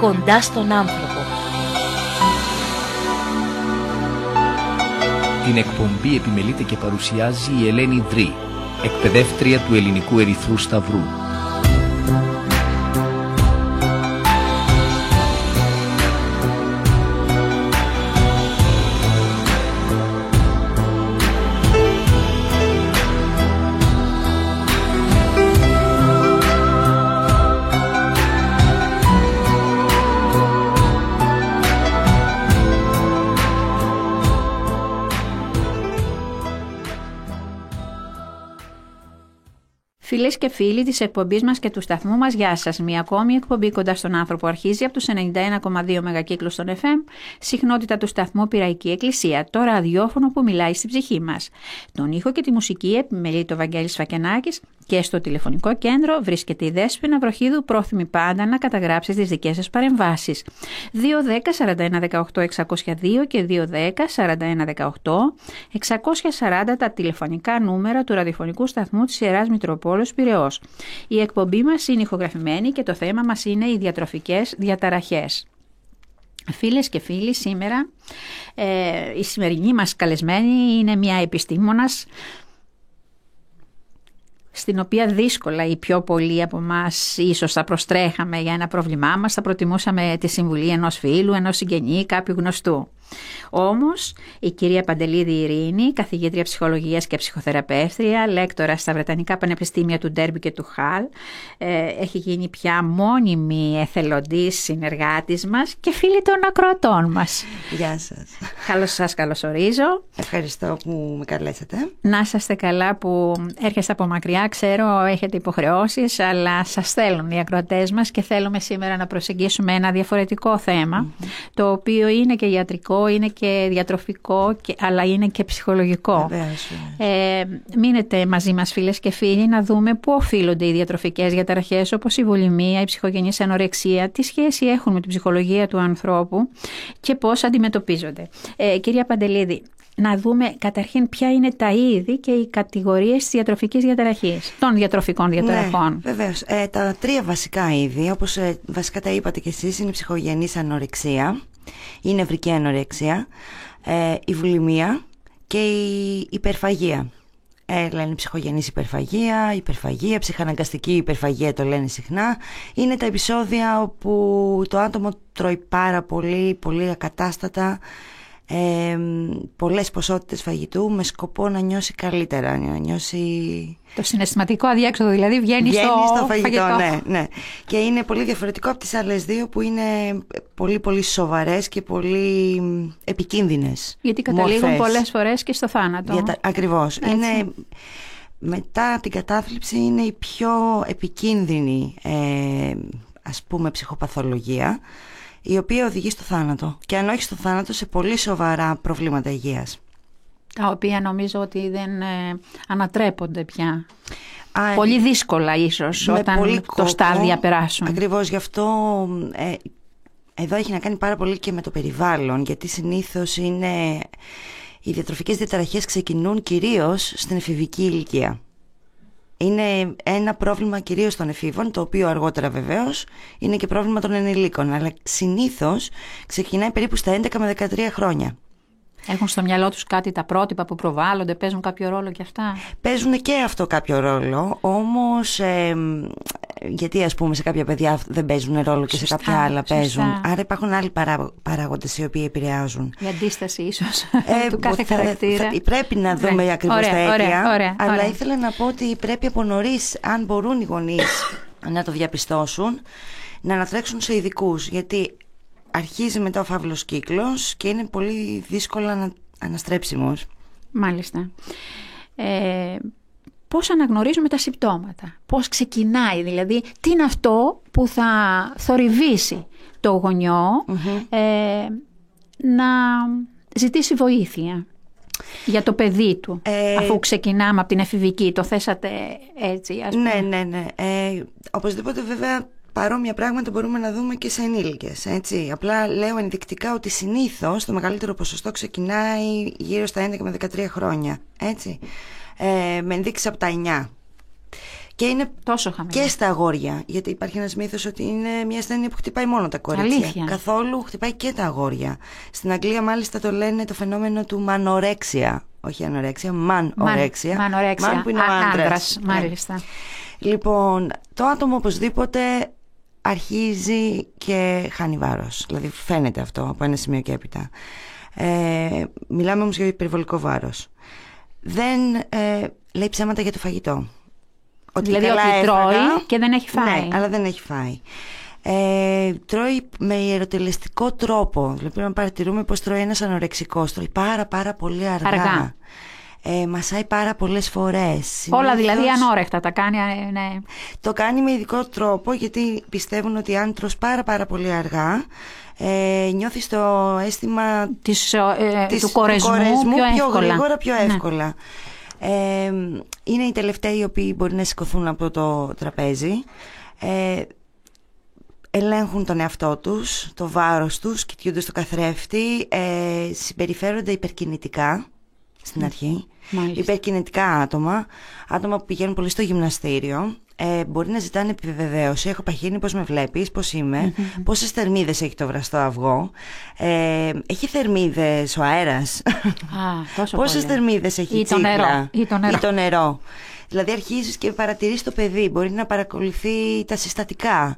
κοντά στον άνθρωπο. Την εκπομπή επιμελείται και παρουσιάζει η Ελένη Δρή, εκπαιδεύτρια του Ελληνικού Ερυθρού Σταυρού. Φίλες και φίλοι της εκπομπής μας και του σταθμού μας, γεια σας. Μια ακόμη εκπομπή κοντά στον άνθρωπο αρχίζει από τους 91,2 μεγακύκλους των FM, συχνότητα του σταθμού Πειραϊκή Εκκλησία, το ραδιόφωνο που μιλάει στην ψυχή μας. Τον ήχο και τη μουσική επιμελεί το Βαγγέλης Φακιανάκης και στο τηλεφωνικό κέντρο βρίσκεται η Δέσποινα Βροχίδου, πρόθυμη πάντα να καταγράψει τις δικές σας παρεμβάσεις. 210-41-18-602 και 210-41-18-640 τα τηλεφωνικά νούμερα του ραδιοφωνικού σταθμού της Ιεράς Μητροπόλεως Πειραιώς. Η εκπομπή μας είναι ηχογραφημένη και το θέμα μας είναι οι διατροφικές διαταραχές. Φίλες και φίλοι, σήμερα η σημερινή μας καλεσμένη είναι μια επιστήμονας στην οποία δύσκολα οι πιο πολλοί από εμάς ίσως θα προστρέχαμε για ένα πρόβλημά μας, θα προτιμούσαμε τη συμβουλή ενός φίλου, ενός συγγενή, κάποιου γνωστού. Όμως η κυρία Παντελίδη Ειρήνη, καθηγήτρια ψυχολογίας και ψυχοθεραπεύτρια, λέκτορα στα Βρετανικά Πανεπιστήμια του Ντέρμπι και του Χαλ, έχει γίνει πια μόνιμη εθελοντής συνεργάτης μας και φίλη των ακροατών μας. Γεια σας. Καλώς σας καλωσορίζω. Ευχαριστώ που με καλέσατε. Να είσαστε καλά που έρχεστε από μακριά, ξέρω έχετε υποχρεώσεις, αλλά σας θέλουν οι ακροατές μας και θέλουμε σήμερα να προσεγγίσουμε ένα διαφορετικό θέμα, το οποίο είναι και ιατρικό, είναι και διατροφικό, αλλά είναι και ψυχολογικό. Μείνετε μαζί μας, φίλες και φίλοι, να δούμε πού οφείλονται οι διατροφικές διαταραχές όπως η βουλημία, η ψυχογενής ανορεξία, τι σχέση έχουν με την ψυχολογία του ανθρώπου και πώς αντιμετωπίζονται. Κυρία Παντελίδη, να δούμε καταρχήν ποια είναι τα είδη και οι κατηγορίες της διατροφικής διαταραχής, των διατροφικών διαταραχών. Ναι, βεβαίως. Τα τρία βασικά είδη, όπως βασικά τα είπατε και εσείς, είναι η ψυχογενής ανορεξία, η νευρική ανορεξία, η βουλημία και η υπερφαγία. Λένε ψυχογενής υπερφαγία, ψυχαναγκαστική υπερφαγία το λένε συχνά. Είναι τα επεισόδια όπου το άτομο τρώει πάρα πολύ ακατάστατα, πολλές ποσότητες φαγητού με σκοπό να νιώσει καλύτερα, να νιώσει... Το συναισθηματικό αδιέξοδο δηλαδή βγαίνει στο φαγητό. Ναι. Και είναι πολύ διαφορετικό από τις άλλες δύο που είναι πολύ σοβαρές και πολύ επικίνδυνες. Γιατί καταλήγουν πολλές φορές και στο θάνατο. Ακριβώς. Είναι, μετά την κατάθλιψη είναι η πιο επικίνδυνη ας πούμε ψυχοπαθολογία, η οποία οδηγεί στο θάνατο και αν όχι στο θάνατο, σε πολύ σοβαρά προβλήματα υγείας. Τα οποία νομίζω ότι δεν ανατρέπονται πια. Πολύ δύσκολα ίσως όταν το στάδια περάσουν. Ακριβώς, γι' αυτό εδώ έχει να κάνει πάρα πολύ και με το περιβάλλον, γιατί συνήθως οι διατροφικές διαταραχές ξεκινούν κυρίως στην εφηβική ηλικία. Είναι ένα πρόβλημα κυρίως των εφήβων, το οποίο αργότερα βεβαίως είναι και πρόβλημα των ενηλίκων, αλλά συνήθως ξεκινάει περίπου στα 11 με 13 χρόνια. Έχουν στο μυαλό τους κάτι τα πρότυπα που προβάλλονται, παίζουν κάποιο ρόλο και αυτά? Παίζουν και αυτό κάποιο ρόλο, όμως γιατί ας πούμε σε κάποια παιδιά δεν παίζουν ρόλο και σε κάποια άλλα παίζουν. Άρα υπάρχουν άλλοι παράγοντες οι οποίοι επηρεάζουν. Η αντίσταση ίσως του κάθε χαρακτήρα. Πρέπει να δούμε ακριβώς τα αίτια, αλλά ήθελα να πω ότι πρέπει από νωρίς, αν μπορούν οι γονείς να το διαπιστώσουν, να ανατρέξουν σε ειδικούς, γιατί αρχίζει μετά ο φαύλος κύκλος και είναι πολύ δύσκολα αναστρέψιμος. Μάλιστα. Πώς αναγνωρίζουμε τα συμπτώματα, πώς ξεκινάει, δηλαδή τι είναι αυτό που θα θορυβήσει το γονιό να ζητήσει βοήθεια για το παιδί του, αφού ξεκινάμε από την εφηβική, το θέσατε έτσι ας πούμε. Ναι. Οπωσδήποτε βέβαια παρόμοια πράγματα μπορούμε να δούμε και σε ενήλικες, έτσι. Απλά λέω ενδεικτικά ότι συνήθως το μεγαλύτερο ποσοστό ξεκινάει γύρω στα 11 με 13 χρόνια, έτσι. Με ενδείξεις από τα 9. Και είναι τόσο χαμηλά. Και στα αγόρια. Γιατί υπάρχει ένας μύθος ότι είναι μια ασθένεια που χτυπάει μόνο τα κορίτσια. Αλήθεια. Καθόλου χτυπάει και τα αγόρια. Στην Αγγλία, μάλιστα, το λένε το φαινόμενο του μανορέξια. Όχι ανορέξια, μανορέξια. Μανορέξια. Μαν που είναι ο άντρας. Μάλιστα. Λοιπόν, το άτομο οπωσδήποτε αρχίζει και χάνει βάρος. Δηλαδή φαίνεται αυτό από ένα σημείο και έπειτα. Μιλάμε όμως για υπερβολικό βάρος. Δεν λέει ψέματα για το φαγητό. Δηλαδή ότι τρώει και δεν έχει φάει. Ναι, αλλά δεν έχει φάει. Τρώει με ιεροτελεστικό τρόπο. Δηλαδή πρέπει να παρατηρούμε πως τρώει ένας ανορεξικός. Τρώει πάρα πολύ αργά. Μασάει πάρα πολλές φορές. Όλα δηλαδή ανόρεκτα τα κάνει, ναι. Το κάνει με ειδικό τρόπο, γιατί πιστεύουν ότι αν τρως πάρα πολύ αργά, νιώθεις το αίσθημα του κορεσμού πιο γρήγορα, πιο εύκολα. Είναι οι τελευταίοι οι οποίοι μπορεί να σηκωθούν από το τραπέζι. Ελέγχουν τον εαυτό τους, το βάρος τους, κοιτούνται στο καθρέφτη, συμπεριφέρονται υπερκινητικά στην αρχή. Μάλιστα. Υπερκινητικά άτομα που πηγαίνουν πολύ στο γυμναστήριο, μπορεί να ζητάνε επιβεβαίωση. Έχω παχύνει, πώς με βλέπεις, πώς είμαι, πόσες θερμίδες έχει το βραστό αυγό, έχει θερμίδες ο αέρας, πόσες θερμίδες έχει η τσίχλα ή το νερό. Δηλαδή αρχίζεις και παρατηρείς το παιδί, μπορεί να παρακολουθεί τα συστατικά,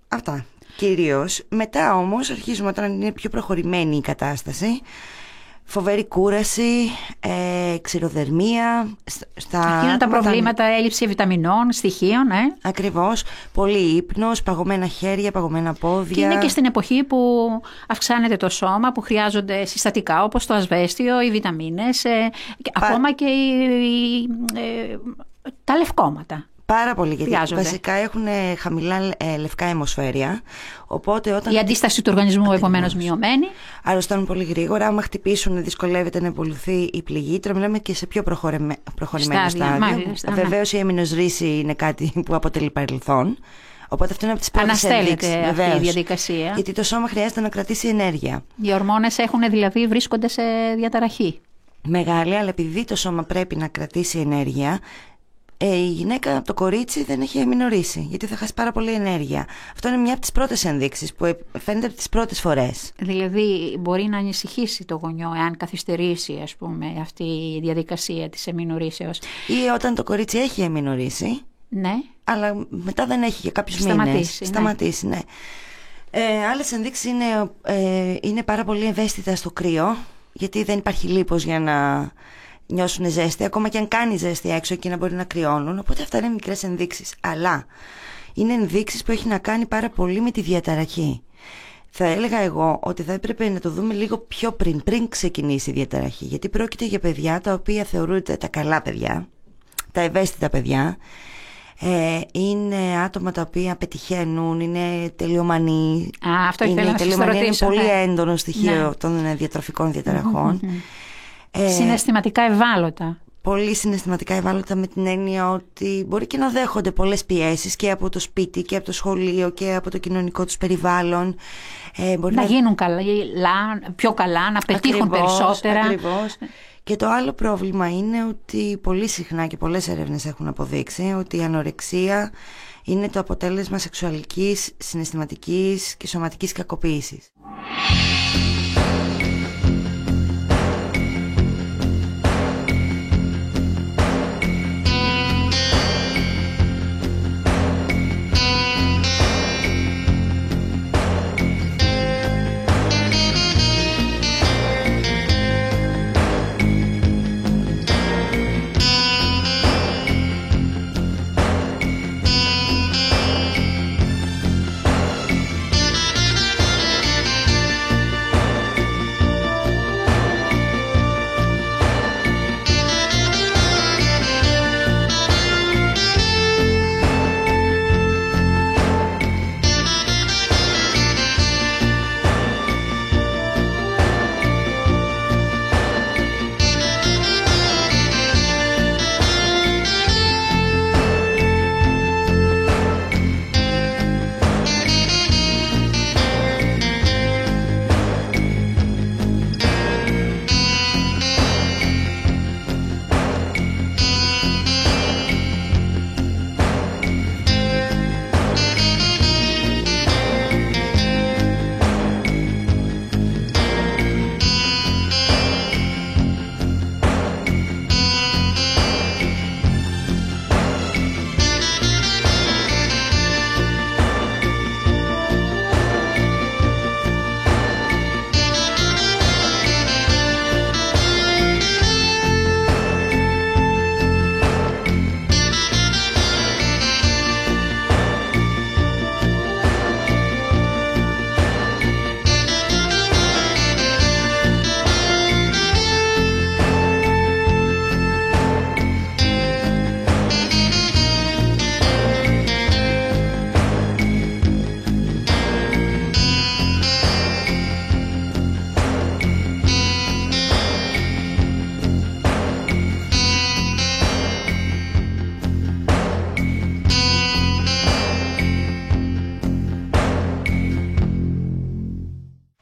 αυτά κυρίως. Μετά όμως αρχίζουμε, όταν είναι πιο προχωρημένη η κατάσταση, φοβερή κούραση, ξηροδερμία. Εκείνα τα προβλήματα, έλλειψη βιταμινών, στοιχείων. Ακριβώς. Πολύ ύπνος, παγωμένα χέρια, παγωμένα πόδια. Και είναι και στην εποχή που αυξάνεται το σώμα, που χρειάζονται συστατικά όπως το ασβέστιο, οι βιταμίνες, ακόμα και τα λευκόματα. Πάρα πολύ, γιατί βασικά έχουν χαμηλά λευκά αιμοσφαίρια. Οπότε η αντίσταση του οργανισμού επομένως μειωμένη. Αρρωσταίνουν πολύ γρήγορα. Άμα χτυπήσουν, δυσκολεύεται να επουλωθεί η πληγή. Τώρα μιλάμε και σε πιο προχωρημένο στάδιο. Βεβαίως η αιμινοζρύση είναι κάτι που αποτελεί παρελθόν. Οπότε αυτό είναι από τις πρώτες ενδείξεις. Αναστέλλεται αυτή η διαδικασία. Γιατί το σώμα χρειάζεται να κρατήσει ενέργεια. Οι ορμόνες δηλαδή βρίσκονται σε διαταραχή. Μεγάλη, αλλά επειδή το σώμα πρέπει να κρατήσει ενέργεια, η γυναίκα, το κορίτσι, δεν έχει αμινορρήσει, γιατί θα χάσει πάρα πολύ ενέργεια. Αυτό είναι μια από τις πρώτες ενδείξεις που φαίνεται από τις πρώτες φορές. Δηλαδή μπορεί να ανησυχήσει το γονιό εάν καθυστερήσει, ας πούμε, αυτή η διαδικασία της αμινορρήσεως. Ή όταν το κορίτσι έχει αμινορρήσει, ναι, αλλά μετά δεν έχει για κάποιους μήνες. Σταματήσει, ναι. Άλλες ενδείξεις είναι πάρα πολύ ευαίσθητα στο κρύο, γιατί δεν υπάρχει λίπος για να νιώσουν ζέστη, ακόμα και αν κάνει ζέστη έξω, εκεί να μπορεί να κρυώνουν. Οπότε αυτά είναι μικρές ενδείξεις. Αλλά είναι ενδείξεις που έχει να κάνει πάρα πολύ με τη διαταραχή. Θα έλεγα εγώ ότι θα έπρεπε να το δούμε λίγο πιο πριν ξεκινήσει η διαταραχή. Γιατί πρόκειται για παιδιά τα οποία θεωρούνται τα καλά παιδιά, τα ευαίσθητα παιδιά. Είναι άτομα τα οποία πετυχαίνουν, είναι τελειομανοί. Αυτό ήθελα να σας ρωτήσω. Είναι πολύ έντονο στοιχείο των διατροφικών διαταραχών. Συναισθηματικά ευάλωτα. Πολύ συναισθηματικά ευάλωτα, με την έννοια ότι μπορεί και να δέχονται πολλές πιέσεις και από το σπίτι και από το σχολείο και από το κοινωνικό τους περιβάλλον. Να γίνουν πιο καλά, να πετύχουν περισσότερα. Ακριβώς. Και το άλλο πρόβλημα είναι ότι πολύ συχνά και πολλές έρευνες έχουν αποδείξει ότι η ανορεξία είναι το αποτέλεσμα σεξουαλικής, συναισθηματικής και σωματικής κακοποίησης.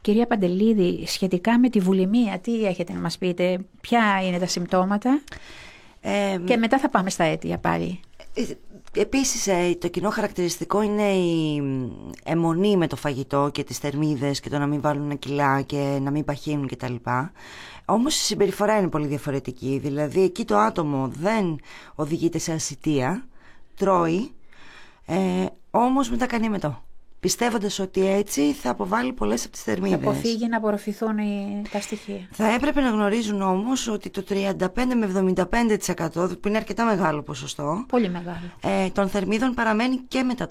Κυρία Παντελίδη, σχετικά με τη βουλημία, τι έχετε να μας πείτε, ποια είναι τα συμπτώματα και μετά θα πάμε στα αίτια πάλι. Επίσης το κοινό χαρακτηριστικό είναι η αιμονή με το φαγητό και τις θερμίδες και το να μην βάλουν κιλά και να μην παχύνουν κτλ. Όμως η συμπεριφορά είναι πολύ διαφορετική. Δηλαδή εκεί το άτομο δεν οδηγείται σε ασιτεία, τρώει, όμως μετά κάνει εμετό, πιστεύοντας ότι έτσι θα αποβάλει πολλές από τις θερμίδες. Θα αποφύγει να απορροφηθούν τα στοιχεία. Θα έπρεπε να γνωρίζουν όμως ότι το 35 με 75%, που είναι αρκετά μεγάλο ποσοστό, πολύ μεγάλο, των θερμίδων παραμένει και μετά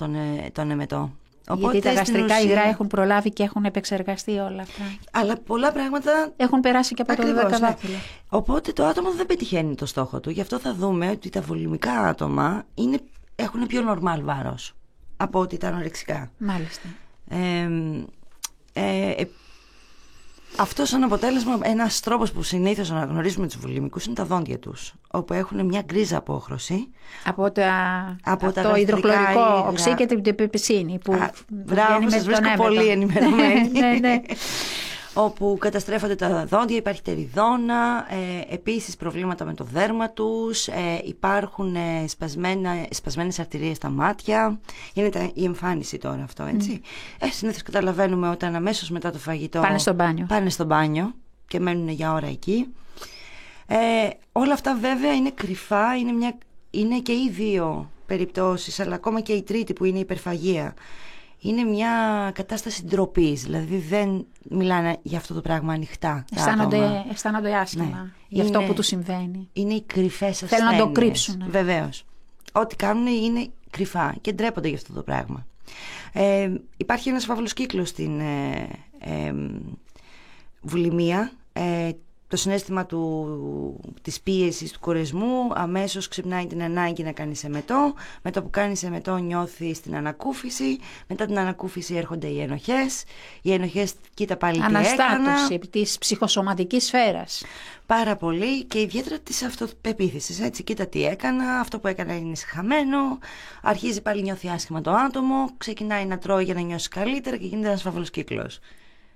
τον εμετό. Οπότε, γιατί τα γαστρικά υγρά έχουν προλάβει και έχουν επεξεργαστεί όλα αυτά. Αλλά πολλά πράγματα έχουν περάσει και από το 12 δάχτυλο. Οπότε το άτομο δεν πετυχαίνει το στόχο του. Γι' αυτό θα δούμε ότι τα βολημικά άτομα έχουν πιο νορμάλ βάρος από ότι τα ανορεξικά. Μάλιστα. Αυτό σαν αποτέλεσμα, ένας τρόπος που συνήθως αναγνωρίζουμε τους βολημικούς είναι τα δόντια τους, όπου έχουν μια γκρίζα απόχρωση από το υδροχλωρικό οξύ και την πεψίνη που μπράβο, σας βρίσκω πολύ ενημερωμένη. Ναι. Όπου καταστρέφονται τα δόντια, υπάρχει τεριδόνα, επίσης προβλήματα με το δέρμα τους, υπάρχουν σπασμένες αρτηρίες στα μάτια. Είναι η εμφάνιση τώρα αυτό, έτσι. Συνήθως καταλαβαίνουμε όταν αμέσως μετά το φαγητό πάνε στο μπάνιο και μένουν για ώρα εκεί. Όλα αυτά βέβαια είναι κρυφά, είναι και οι δύο περιπτώσεις, αλλά ακόμα και η τρίτη που είναι η υπερφαγία. Είναι μια κατάσταση ντροπής, δηλαδή δεν μιλάνε για αυτό το πράγμα ανοιχτά. Αισθάνονται άσχημα για αυτό που τους συμβαίνει. Είναι οι κρυφές ασθένειες. Θέλουν να το κρύψουν. Βεβαίως. Ό,τι κάνουν είναι κρυφά και ντρέπονται για αυτό το πράγμα. Υπάρχει ένας φαύλος κύκλος στην βουλημία. Το συναίσθημα της πίεσης, του κορεσμού αμέσως ξυπνάει την ανάγκη να κάνεις εμετό. Με το που κάνεις εμετό νιώθεις την ανακούφιση. Μετά την ανακούφιση έρχονται οι ενοχές. Οι ενοχές κοίτα πάλι τι έκανα. Αναστάτωση της ψυχοσωματικής σφαίρας. Πάρα πολύ και ιδιαίτερα της αυτοπεποίθησης. Έτσι, κοίτα τι έκανα, αυτό που έκανα είναι συχαμένο. Αρχίζει πάλι νιώθει άσχημα το άτομο. Ξεκινάει να τρώει για να νιώσει καλύτερα και γίνεται ένας φαύλος κύκλος.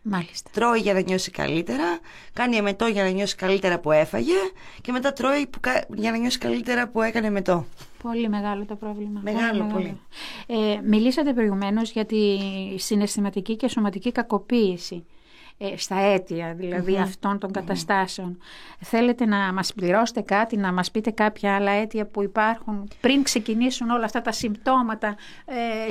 Μάλιστα. Τρώει για να νιώσει καλύτερα, κάνει εμετό για να νιώσει καλύτερα που έφαγε και μετά τρώει για να νιώσει καλύτερα που έκανε εμετό. Πολύ μεγάλο το πρόβλημα. Μεγάλο, πολύ. Μιλήσατε προηγουμένως για τη συναισθηματική και σωματική κακοποίηση στα αίτια δηλαδή αυτών των καταστάσεων. Θέλετε να μας πληρώσετε κάτι, να μας πείτε κάποια άλλα αίτια που υπάρχουν πριν ξεκινήσουν όλα αυτά τα συμπτώματα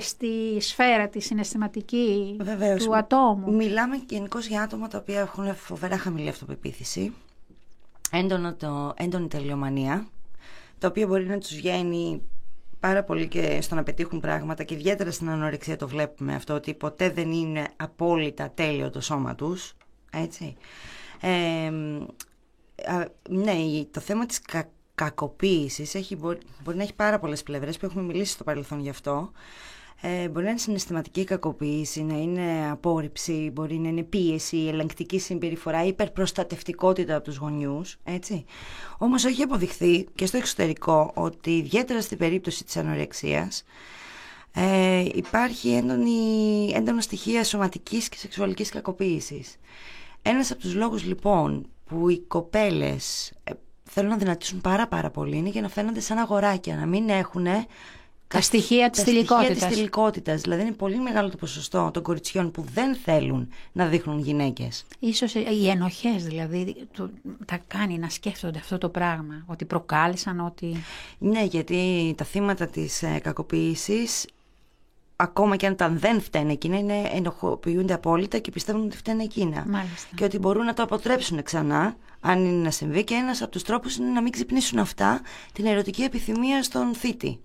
στη σφαίρα τη συναισθηματική του ατόμου? Μιλάμε γενικώς για άτομα τα οποία έχουν φοβερά χαμηλή αυτοπεποίθηση, έντονη τελειομανία, τα οποία μπορεί να τους βγαίνει πάρα πολύ και στο να πετύχουν πράγματα και ιδιαίτερα στην ανορεξία το βλέπουμε αυτό, ότι ποτέ δεν είναι απόλυτα τέλειο το σώμα τους, έτσι. Ναι, το θέμα της κακοποίησης μπορεί να έχει πάρα πολλές πλευρές που έχουμε μιλήσει στο παρελθόν γι' αυτό. Μπορεί να είναι συναισθηματική κακοποίηση, να είναι απόρριψη, μπορεί να είναι πίεση, ελεγκτική συμπεριφορά, υπερπροστατευτικότητα από τους γονιούς, έτσι. Όμως έχει αποδειχθεί και στο εξωτερικό ότι ιδιαίτερα στην περίπτωση της ανορεξίας υπάρχει έντονα στοιχεία σωματικής και σεξουαλικής κακοποίησης. Ένας από τους λόγους λοιπόν που οι κοπέλες θέλουν να δυνατήσουν πάρα πολύ είναι για να φαίνονται σαν αγοράκια, να μην έχουν τα στοιχεία της θηλυκότητας. Δηλαδή είναι πολύ μεγάλο το ποσοστό των κοριτσιών που δεν θέλουν να δείχνουν γυναίκες. Ίσως οι ενοχές δηλαδή τα κάνει να σκέφτονται αυτό το πράγμα, ότι προκάλεσαν, ότι... Ναι, γιατί τα θύματα της κακοποίησης, ακόμα και αν δεν φταίνε εκείνα, ενοχοποιούνται απόλυτα και πιστεύουν ότι φταίνε εκείνα. Μάλιστα. Και ότι μπορούν να το αποτρέψουν ξανά, αν είναι να συμβεί, και ένας από τους τρόπους είναι να μην ξυπνήσουν αυτά την ερωτική επιθυμία στον θήτη.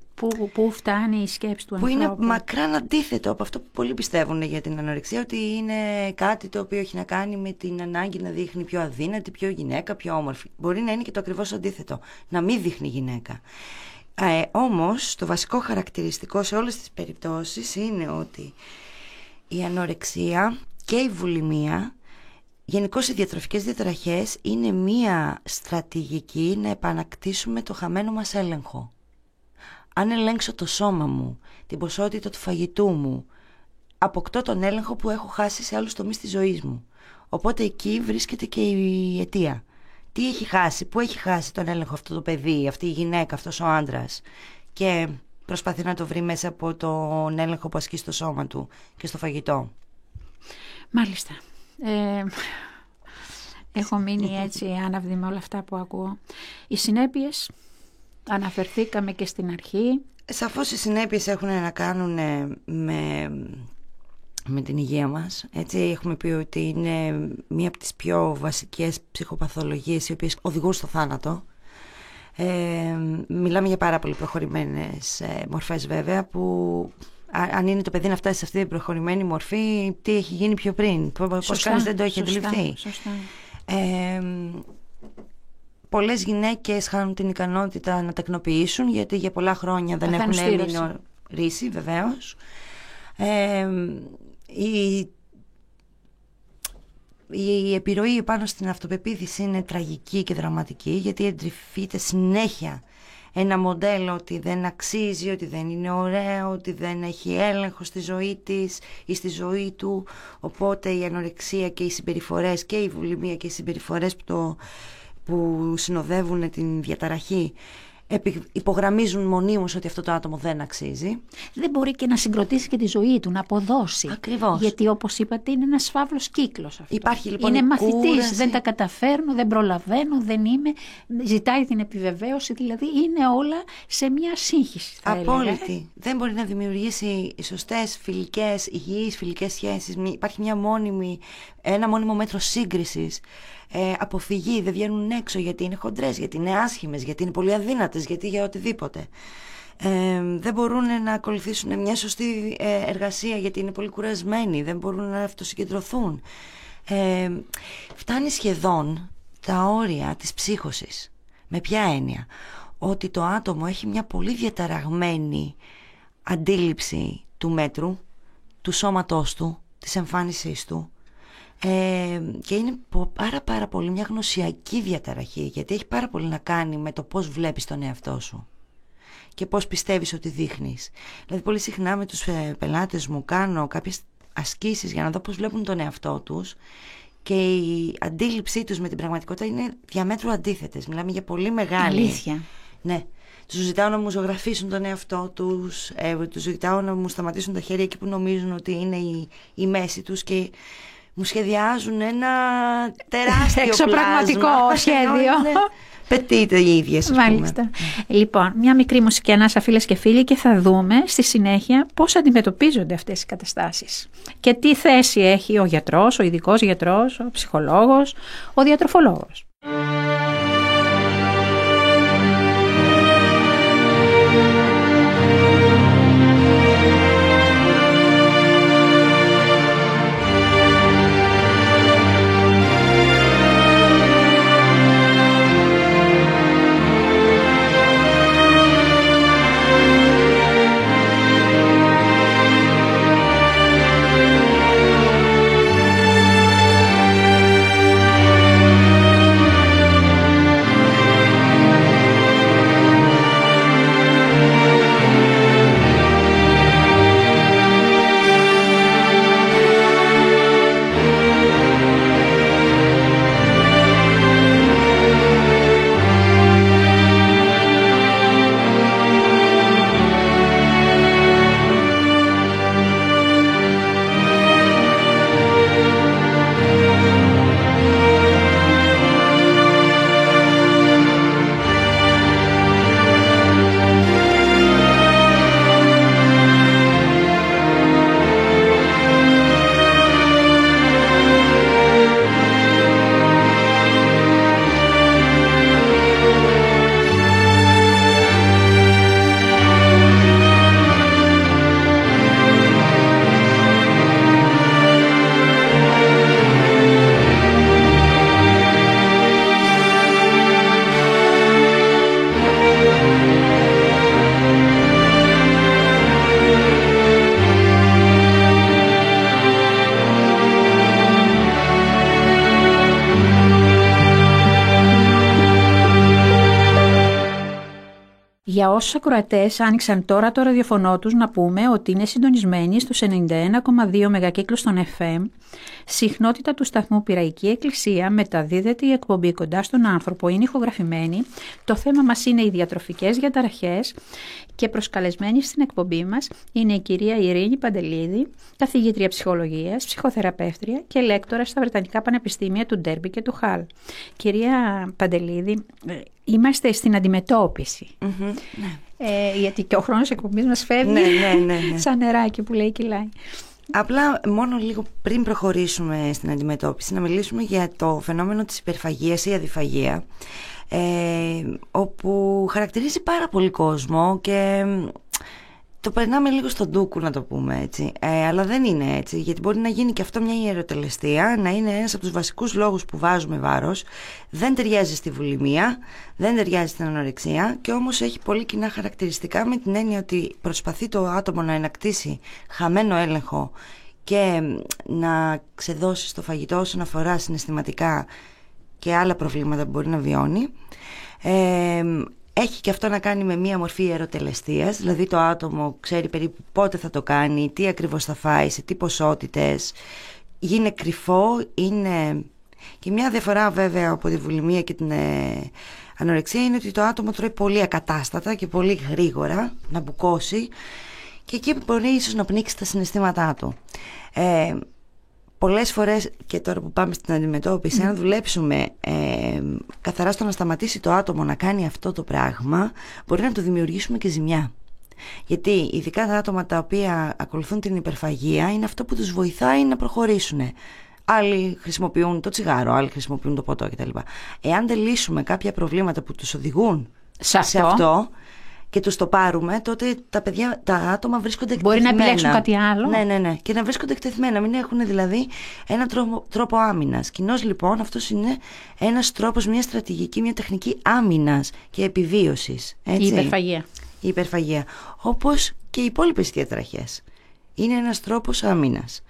Πού φτάνει η σκέψη του ανθρώπου. Που είναι μακράν αντίθετο από αυτό που πολλοί πιστεύουν για την ανορεξία, ότι είναι κάτι το οποίο έχει να κάνει με την ανάγκη να δείχνει πιο αδύνατη, πιο γυναίκα, πιο όμορφη. Μπορεί να είναι και το ακριβώς αντίθετο, να μην δείχνει γυναίκα. Όμως το βασικό χαρακτηριστικό σε όλες τις περιπτώσεις είναι ότι η ανορεξία και η βουλημία, γενικώς οι διατροφικές διαταραχές, είναι μία στρατηγική να επανακτήσουμε το χαμένο μας έλεγχο. Αν ελέγξω το σώμα μου, την ποσότητα του φαγητού μου, αποκτώ τον έλεγχο που έχω χάσει σε άλλους τομείς της ζωής μου. Οπότε εκεί βρίσκεται και η αιτία. Τι έχει χάσει, πού έχει χάσει τον έλεγχο αυτό το παιδί, αυτή η γυναίκα, αυτός ο άντρας, και προσπαθεί να το βρει μέσα από τον έλεγχο που ασκεί στο σώμα του και στο φαγητό. Μάλιστα. Έχω μείνει έτσι άναυδη με όλα αυτά που ακούω. Οι συνέπειες, αναφερθήκαμε και στην αρχή. Σαφώς οι συνέπειες έχουν να κάνουν με την υγεία μας. Έτσι, έχουμε πει ότι είναι μία από τις πιο βασικές ψυχοπαθολογίες οι οποίες οδηγούν στο θάνατο. Μιλάμε για πάρα πολύ προχωρημένες μορφές βέβαια, που αν είναι το παιδί να φτάσει σε αυτή την προχωρημένη μορφή, τι έχει γίνει πιο πριν, πώς κανείς δεν το έχει αντιληφθεί. Πολλές γυναίκες χάνουν την ικανότητα να τεκνοποιήσουν, γιατί για πολλά χρόνια δεν έχουν έμεινο βεβαίως. Η επιρροή πάνω στην αυτοπεποίθηση είναι τραγική και δραματική, γιατί εντρυφείται συνέχεια ένα μοντέλο ότι δεν αξίζει, ότι δεν είναι ωραίο, ότι δεν έχει έλεγχο στη ζωή της ή στη ζωή του. Οπότε η ανορεξία και οι συμπεριφορές και η βουλημία και οι συμπεριφορές που συνοδεύουν την διαταραχή υπογραμμίζουν μονίμως ότι αυτό το άτομο δεν αξίζει. Δεν μπορεί και να συγκροτήσει και τη ζωή του, να αποδώσει. Ακριβώς. Γιατί όπως είπατε είναι ένας φαύλος κύκλος αυτό. Υπάρχει λοιπόν είναι μαθητής, δεν τα καταφέρνω, δεν προλαβαίνω, δεν είμαι, ζητάει την επιβεβαίωση, δηλαδή είναι όλα σε μια σύγχυση. Απόλυτη. Δεν μπορεί να δημιουργήσει σωστές φιλικές, υγιείς φιλικές σχέσεις. Υπάρχει ένα μόνιμο μέτρο σύγκρισης. Αποφυγή, δεν βγαίνουν έξω γιατί είναι χοντρές, γιατί είναι άσχημες, γιατί είναι πολύ αδύνατες, γιατί για οτιδήποτε. Δεν μπορούν να ακολουθήσουν μια σωστή εργασία γιατί είναι πολύ κουρασμένοι, δεν μπορούν να αυτοσυγκεντρωθούν. Φτάνει σχεδόν τα όρια της ψύχωσης. Με ποια έννοια? Ότι το άτομο έχει μια πολύ διαταραγμένη αντίληψη του μέτρου, του σώματός του, της εμφάνισής του. Και είναι πάρα πολύ μια γνωσιακή διαταραχή, γιατί έχει πάρα πολύ να κάνει με το πώς βλέπεις τον εαυτό σου και πώς πιστεύεις ότι δείχνεις. Δηλαδή πολύ συχνά με τους πελάτες μου κάνω κάποιες ασκήσεις για να δω πώς βλέπουν τον εαυτό τους, και η αντίληψή τους με την πραγματικότητα είναι διαμέτρου αντίθετες. Μιλάμε για πολύ μεγάλη... Αλήθεια. Ναι. Τους ζητάω να μου ζωγραφίσουν τον εαυτό τους, τους ζητάω να μου σταματήσουν τα χέρια εκεί που νομίζουν ότι είναι η μέση τους, και μου σχεδιάζουν ένα τεράστιο εξωπραγματικό σχέδιο. Πετείτε οι ίδιες, Μάλιστα. Λοιπόν, μια μικρή μουσική ανάσα, φίλες και φίλοι, και θα δούμε στη συνέχεια πώς αντιμετωπίζονται αυτές οι καταστάσεις και τι θέση έχει ο γιατρός, ο ειδικός γιατρός, ο ψυχολόγος, ο διατροφολόγος. όσους ακροατές άνοιξαν τώρα το ραδιοφωνό τους, να πούμε ότι είναι συντονισμένοι στους 91,2 μεγακύκλους των FM. Συχνότητα του σταθμού Πειραϊκή Εκκλησία, μεταδίδεται η εκπομπή Κοντά στον άνθρωπο, είναι ηχογραφημένη. Το θέμα μας είναι οι διατροφικές διαταραχές και προσκαλεσμένη στην εκπομπή μας είναι η κυρία Ειρήνη Παντελίδη, καθηγήτρια ψυχολογίας, ψυχοθεραπεύτρια και λέκτορα στα Βρετανικά Πανεπιστήμια του Ντέρμπι και του Χαλ. Κυρία Παντελίδη, είμαστε στην αντιμετώπιση. Γιατί και ο χρόνος εκπομπής μας φεύγει σαν νεράκι που λέει κυλάει. Απλά μόνο λίγο πριν προχωρήσουμε στην αντιμετώπιση να μιλήσουμε για το φαινόμενο της υπερφαγίας ή αδιφαγία, όπου χαρακτηρίζει πάρα πολύ κόσμο και το περνάμε λίγο στον ντούκου, να το πούμε έτσι, αλλά δεν είναι έτσι, γιατί μπορεί να γίνει και αυτό μια ιεροτελεστία, να είναι ένας από τους βασικούς λόγους που βάζουμε βάρος. Δεν ταιριάζει στη βουλημία, δεν ταιριάζει στην ανορεξία και όμως έχει πολύ κοινά χαρακτηριστικά, με την έννοια ότι προσπαθεί το άτομο να ενακτήσει χαμένο έλεγχο και να ξεδώσει στο φαγητό όσον αφορά συναισθηματικά και άλλα προβλήματα που μπορεί να βιώνει. Έχει και αυτό να κάνει με μία μορφή ιεροτελεστίας, δηλαδή το άτομο ξέρει περίπου πότε θα το κάνει, τι ακριβώς θα φάει, σε τι ποσότητες. Είναι κρυφό, είναι... Και μια διαφορά βέβαια από τη βουλημία και την ανορεξία είναι ότι το άτομο τρώει πολύ ακατάστατα και πολύ γρήγορα, να μπουκώσει, και εκεί μπορεί ίσως να πνίξει τα συναισθήματά του. Πολλές φορές, και τώρα που πάμε στην αντιμετώπιση, αν δουλέψουμε καθαρά στο να σταματήσει το άτομο να κάνει αυτό το πράγμα, μπορεί να του δημιουργήσουμε και ζημιά. Γιατί ειδικά τα άτομα τα οποία ακολουθούν την υπερφαγία είναι αυτό που τους βοηθάει να προχωρήσουν. Άλλοι χρησιμοποιούν το τσιγάρο, άλλοι χρησιμοποιούν το ποτό κτλ. Εάν δεν λύσουμε κάποια προβλήματα που τους οδηγούν σε αυτό και τους το πάρουμε, τότε τα άτομα βρίσκονται εκτεθειμένα. Μπορεί να επιλέξουν κάτι άλλο. Ναι. Και να βρίσκονται εκτεθειμένα, μην έχουν δηλαδή έναν τρόπο άμυνας. Κοινώς λοιπόν αυτός είναι ένας τρόπος, μια στρατηγική, μια τεχνική άμυνας και επιβίωσης. Έτσι. Η υπερφαγία. Όπως και οι υπόλοιπες διαταραχές. Είναι ένας τρόπος άμυνας.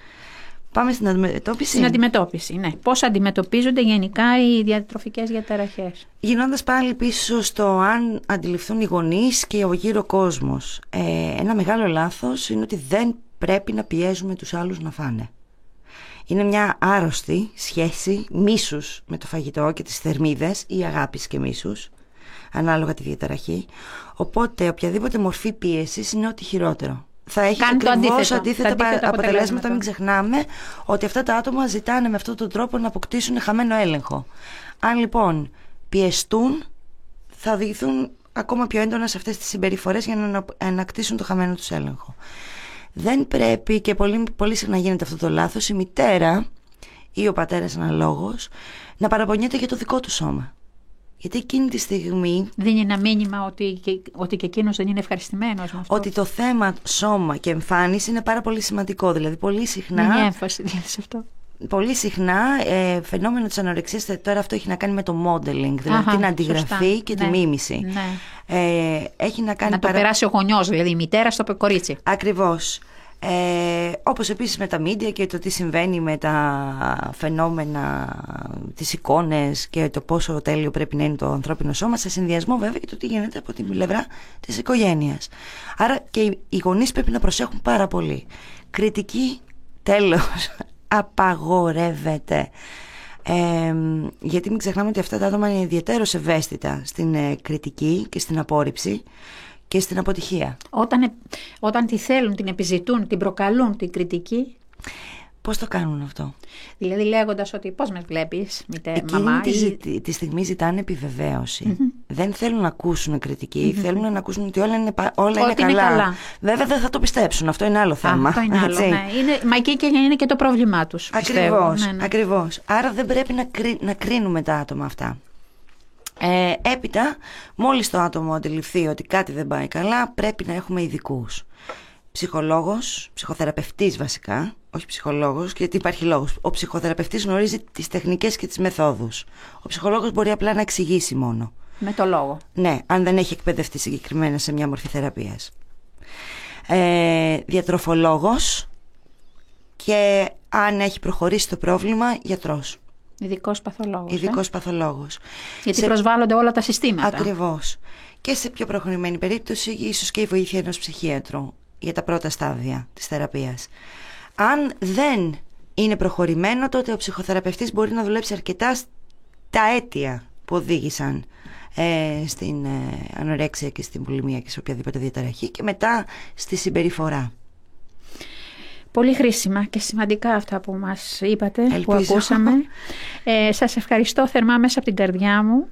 Πάμε στην αντιμετώπιση. Στην αντιμετώπιση, ναι. Πώς αντιμετωπίζονται γενικά οι διατροφικές διαταραχές. Γυρνώντας πάλι πίσω στο αν αντιληφθούν οι γονείς και ο γύρω κόσμος. Ένα μεγάλο λάθος είναι ότι δεν πρέπει να πιέζουμε τους άλλους να φάνε. Είναι μια άρρωστη σχέση μίσους με το φαγητό και τις θερμίδες, ή αγάπης και μίσους, ανάλογα τη διαταραχή. Οπότε οποιαδήποτε μορφή πίεσης είναι ό,τι χειρότερο. Θα έχει ακριβώς αντίθετα αποτελέσματα. Μην ξεχνάμε ότι αυτά τα άτομα ζητάνε με αυτόν τον τρόπο να αποκτήσουν χαμένο έλεγχο. Αν λοιπόν πιεστούν, θα οδηγηθούν ακόμα πιο έντονα σε αυτές τις συμπεριφορές για να ανακτήσουν το χαμένο τους έλεγχο. Δεν πρέπει, και πολύ συχνά γίνεται αυτό το λάθος, η μητέρα ή ο πατέρας αναλόγως να παραπονιέται για το δικό του σώμα. Γιατί εκείνη τη στιγμή δίνει ένα μήνυμα ότι και εκείνος δεν είναι ευχαριστημένος με αυτό. Ότι το θέμα σώμα και εμφάνιση είναι πάρα πολύ σημαντικό. Δηλαδή πολύ συχνά... Είναι έμφαση σε αυτό. Πολύ συχνά φαινόμενο της ανορεξίας, τώρα αυτό έχει να κάνει με το modeling, δηλαδή την αντιγραφή και τη μίμηση. Ναι. Έχει να κάνει το περάσει ο γονιός, δηλαδή η μητέρα στο κορίτσι. Ακριβώς. Όπως επίσης με τα media και το τι συμβαίνει με τα φαινόμενα, τις εικόνες και το πόσο τέλειο πρέπει να είναι το ανθρώπινο σώμα, σε συνδυασμό βέβαια και το τι γίνεται από την πλευρά της οικογένειας. Άρα και οι γονείς πρέπει να προσέχουν πάρα πολύ. Κριτική, τέλος, απαγορεύεται. Γιατί μην ξεχνάμε ότι αυτά τα άτομα είναι ιδιαίτερως ευαίσθητα στην κριτική και στην απόρριψη και στην αποτυχία. Όταν τη θέλουν, την επιζητούν, την προκαλούν την κριτική. Πώς το κάνουν αυτό? Δηλαδή λέγοντας ότι πώς με βλέπεις, μαμά. Τη στιγμή ζητάνε επιβεβαίωση. Δεν θέλουν να ακούσουν κριτική, θέλουν να ακούσουν ότι όλα είναι καλά. Βέβαια δεν θα το πιστέψουν, αυτό είναι άλλο θέμα. Αυτό είναι άλλο, ναι. Μα εκεί και είναι και το πρόβλημά τους. Ακριβώς. Άρα δεν πρέπει να κρίνουμε τα άτομα αυτά. Έπειτα, μόλις το άτομο αντιληφθεί ότι κάτι δεν πάει καλά, πρέπει να έχουμε ειδικούς. Ψυχολόγος, ψυχοθεραπευτής βασικά, όχι ψυχολόγος, γιατί υπάρχει λόγος. Ο ψυχοθεραπευτής γνωρίζει τις τεχνικές και τις μεθόδους. Ο ψυχολόγος μπορεί απλά να εξηγήσει μόνο. Με το λόγο. Ναι, αν δεν έχει εκπαιδευτεί συγκεκριμένα σε μια μορφή θεραπείας. Διατροφολόγος, και αν έχει προχωρήσει το πρόβλημα, γιατρός. Ειδικός παθολόγος. Ειδικός παθολόγος. Γιατί προσβάλλονται όλα τα συστήματα. Ακριβώς. Και σε πιο προχωρημένη περίπτωση, ίσως και η βοήθεια ενός ψυχίατρου για τα πρώτα στάδια της θεραπείας. Αν δεν είναι προχωρημένο, τότε ο ψυχοθεραπευτής μπορεί να δουλέψει αρκετά στα αίτια που οδήγησαν στην ανορέξια και στην βουλημία και σε οποιαδήποτε διαταραχή, και μετά στη συμπεριφορά. Πολύ χρήσιμα και σημαντικά αυτά που μας είπατε, Ελπίζω. που ακούσαμε. Σας ευχαριστώ θερμά μέσα από την καρδιά μου.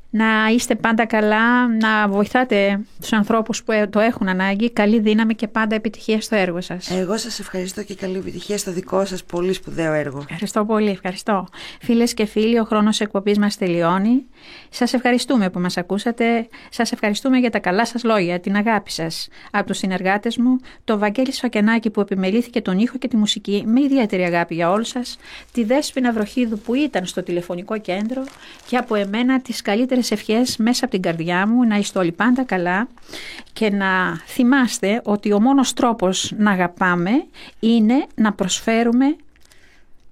Να είστε πάντα καλά, να βοηθάτε τους ανθρώπους που το έχουν ανάγκη. Καλή δύναμη και πάντα επιτυχία στο έργο σας. Εγώ σας ευχαριστώ και καλή επιτυχία στο δικό σας πολύ σπουδαίο έργο. Ευχαριστώ πολύ, ευχαριστώ. Φίλες και φίλοι, ο χρόνος εκπομπής μας τελειώνει. Σας ευχαριστούμε που μας ακούσατε. Σας ευχαριστούμε για τα καλά σας λόγια, την αγάπη σας. Από τους συνεργάτες μου, το Βαγγέλη Σφακιανάκη που επιμελήθηκε τον ήχο και τη μουσική με ιδιαίτερη αγάπη για όλους σας, τη Δέσποινα Βροχίδου που ήταν στο τηλεφωνικό κέντρο, και από εμένα τις καλύτερες ευχές μέσα από την καρδιά μου, να είστε όλοι πάντα καλά και να θυμάστε ότι ο μόνος τρόπος να αγαπάμε είναι να προσφέρουμε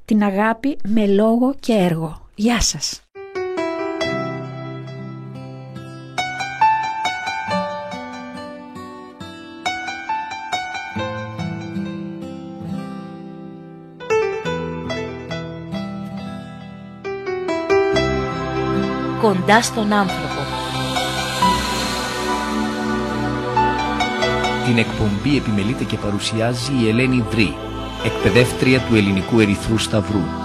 την αγάπη με λόγο και έργο. Γεια σας. Κοντά στον άνθρωπο. Την εκπομπή επιμελείται και παρουσιάζει η Ελένη Δρή, εκπαιδεύτρια του Ελληνικού Ερυθρού Σταυρού.